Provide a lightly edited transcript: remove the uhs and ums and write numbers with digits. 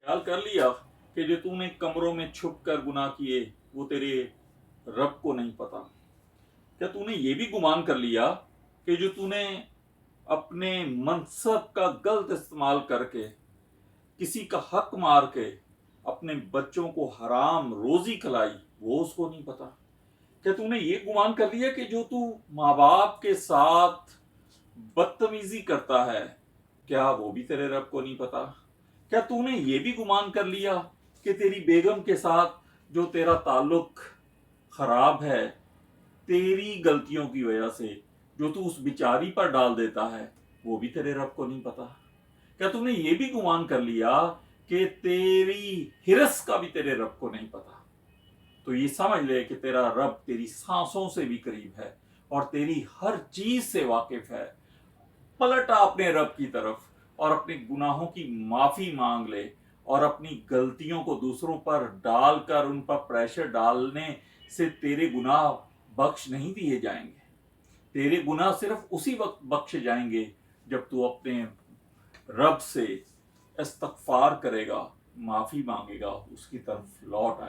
ख्याल कर लिया कि जो तूने कमरों में छुप कर गुनाह किए वो तेरे रब को नहीं पता? क्या तूने ये भी गुमान कर लिया कि जो तूने अपने मनसब का गलत इस्तेमाल करके किसी का हक मार के अपने बच्चों को हराम रोजी खिलाई वो उसको नहीं पता? क्या तूने ये गुमान कर लिया कि जो तू माँ बाप के साथ बदतमीजी करता है क्या वो भी तेरे रब को नहीं पता? क्या तूने ये भी गुमान कर लिया कि तेरी बेगम के साथ जो तेरा ताल्लुक खराब है तेरी गलतियों की वजह से जो तू उस बिचारी पर डाल देता है वो भी तेरे रब को नहीं पता? क्या तूने ये भी गुमान कर लिया कि तेरी हिरस का भी तेरे रब को नहीं पता? तो ये समझ ले कि तेरा रब तेरी सांसों से भी करीब है और तेरी हर चीज से वाकिफ है। पलटा अपने रब की तरफ और अपने गुनाहों की माफी मांग ले और अपनी गलतियों को दूसरों पर डालकर उन पर प्रेशर डालने से तेरे गुनाह बख्श नहीं दिए जाएंगे। तेरे गुनाह सिर्फ उसी वक्त बख्शे जाएंगे जब तू अपने रब से इस्तगफार करेगा, माफी मांगेगा, उसकी तरफ लौट आए।